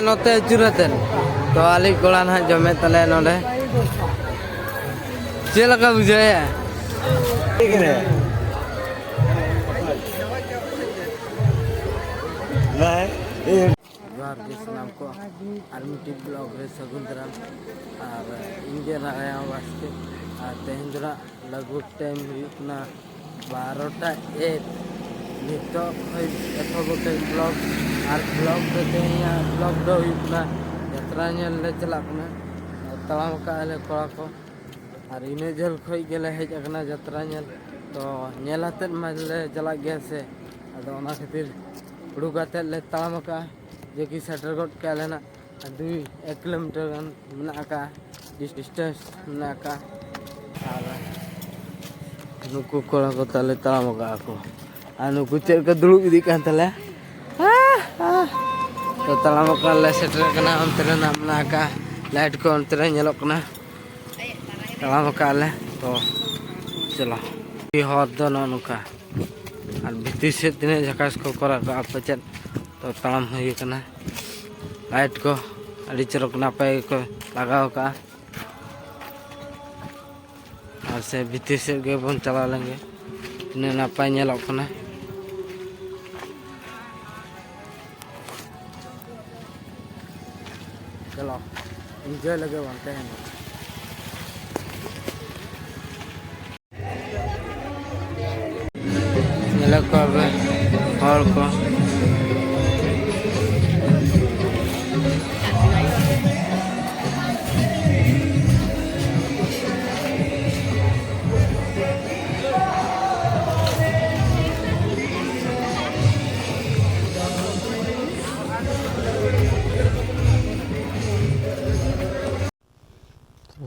नोते चुरतन तो आली कोड़ा ना जमे तले नोडे चेल का बुझे ठीक है जोहार के सलाम को आर्मी ब्लॉग रे सगुंदराम और इंडियन आया वास्ते तेहंजरा लगभग टाइम हुना 12टा 1 नितो एथोबटे ब्लॉग और ब्लॉग दे तेया ब्लॉग दो हुना यात्रा नेल ले चला कना तलाम का ले कोड़ा को और इने जल खोई गेले हेज अकना यात्रा नेल तो नेलाते मले चला गया से अदो ओना खातिर उड़ुगाते ले तलाम का जे कि सेटरगोट का लेना 1 किलोमीटर गान मेना का डिस्टेंस मेना का और नुकु कोड़ा को तले तलाम का को आ नुकु चेर का दुड़ुब इदी कान तले तो तलाम का ले सेटर कना अंतरे नामना का लाइट को अंतरे नेलोक कना तलाम का ले तो चलो ई हर दो नुका और भिती से तिने झकास को करा का पचन तो तलाम हुई कना लाइट को अड़ी चरक नापाय को लगाओ का और से भिती से गे बन चला लेंगे तिने नापाय नेलोक कना चलो एंजॉय लगे बनते हैं नेलोक को और को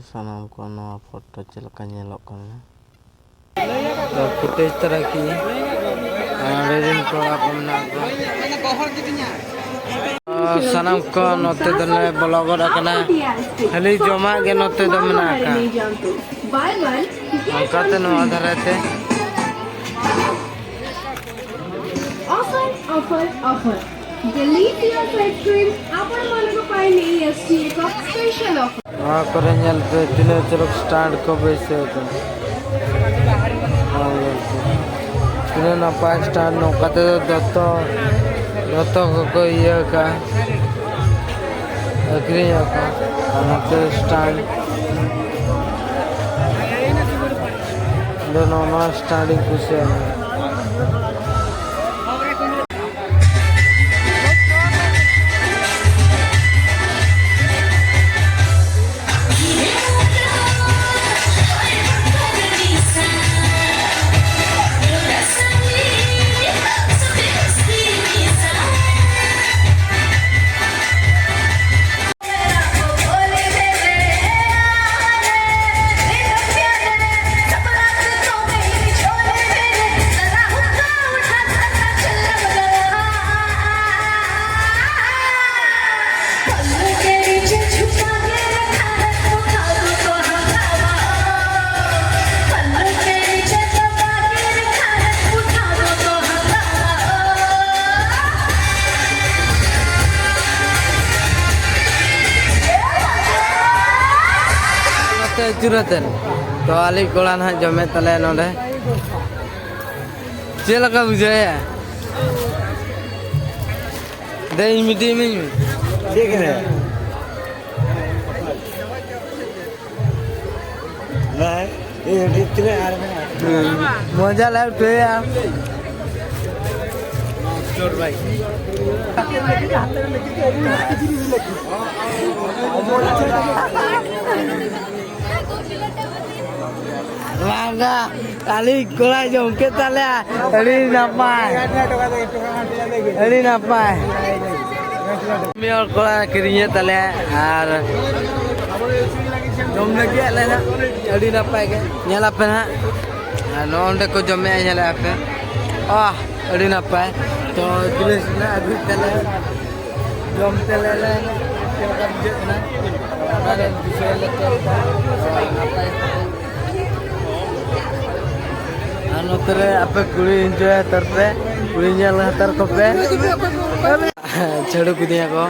सानाम को नवा फोटो चलका नेलोक कना तो फुटेज तरह की रेजिन कोड़ा को मना को सानाम को नोते दने ब्लॉगर कना खाली जमा के नोते द मना का अंकाते नवा धरते offer delete your pet cream आपण मानको पाई नहीं एसटी का स्पेशल ऑफर वहाँ पर नेल पे तिने चरक स्टैंड को बेसे होता तिने ना पाँच स्टैंड नो कते दत्तो को ये का अग्री का नोते स्टैंड दोनों ना स्टैंडिंग कुछ है चुरतन तो आली कोड़ा ना जमे तले नोडे चेल का बुझे दे मिटी में देख रहे भाई ये इतने यार मजा लग तो यार चोर भाई Laga kali kola jom ke tale ari napai mior kola kirinya tale ar jom lagi ale na ari napai ke nyala pe na no onde ko jom me nyala pe ari napai to tulis na adu tale jom tale le ke je na ada bisa letak napai नोतरे आपे कुड़ी enjoy तरते कुड़ी nail हतर को पे छड़ू कुदिया को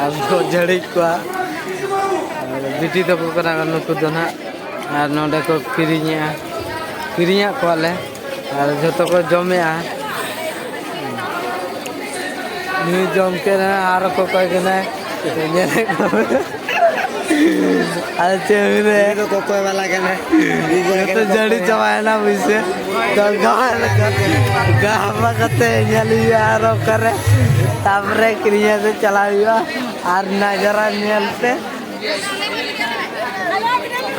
আর ঝাড়ি কোয়া বিটি তকো করা নুকু দো না আর নডে को किरिया कोले और जो को जमेआ नी जम के ना आर को कह के ना अरे चेहरे को कोई वाला के ना तो जड़ी चबाए ना मुझसे तो गावा कते ñaliया आरो करे तापरे किरिया से चलाइयो और नजरा नेलते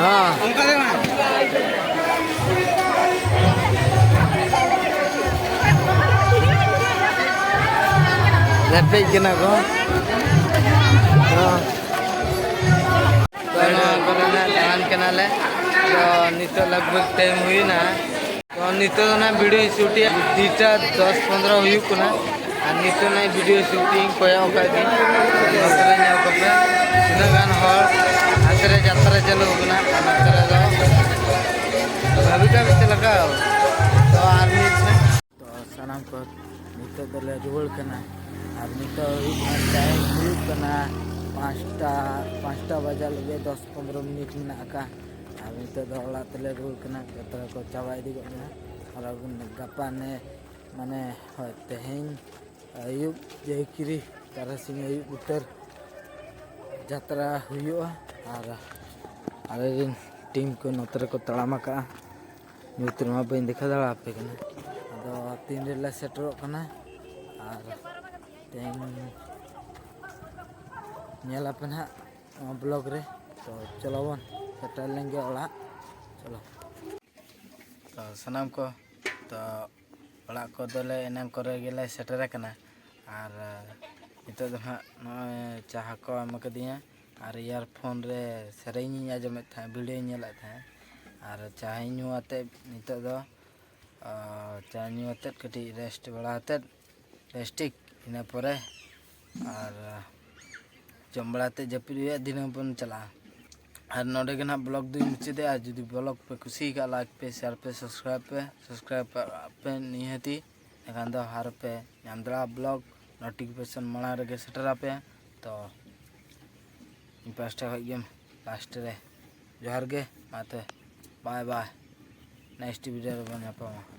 हां लेपे किना को हां करना दान कनाले तो नितो लगभग टाइम हुई ना तो नितो ना वीडियो शूटिंग दीटा 10-15 हुई कुना और नितो ना वीडियो शूटिंग कोया का दी नतरे ने कपे इना गान हर आतरे यात्रा चलो कुना नतरे दो भविका बिच लगा तो आर्मी तो सनम को नितो दले रुल कना और नितो टाइम हुई कना 5टा बजा लगे 10-15 मिनट में आका और नितो दो ओला तले रुल कना यात्रा को चाबा इदी गना और गपा ने माने तेहें आयुब जयकिरी तारासिंह आयुब उतर यात्रा हुआ और आले टीम को नतरे को तड़ामा का मित्र मा बइन देखा दड़ा पे कना अदो 3 रेला सेटरो कना और तेहें नेला पना ब्लॉग रे तो चलो वन सेटल लेंगे ओला चलो तो सनाम को तो ओला को दले एनाम करे गेले सेटर कना और नितो दो न चाह को एम कदिया और इयरफोन रे सेरेनी आजमे था वीडियो नेला था और चाह न्यू आते नितो दो चाह न्यू आते कटी रेस्ट बड़ा आते रेस्टिक इना परे और जमबड़ाते जपिरिया दिन बन चला और नोडे के ना ब्लॉग दो मुचादे आज जुदी ब्लॉग पे खुशी का लाइक पे शेयर पे सब्सक्राइब पे निहती एखान दो हार पे नामदड़ा ब्लॉग नोटिफिकेशन मना रगे सेटरा पे तो इन पास्टा गेम लास्ट रे जोहार गे माते बाय बाय नेक्स्ट वीडियो रे बन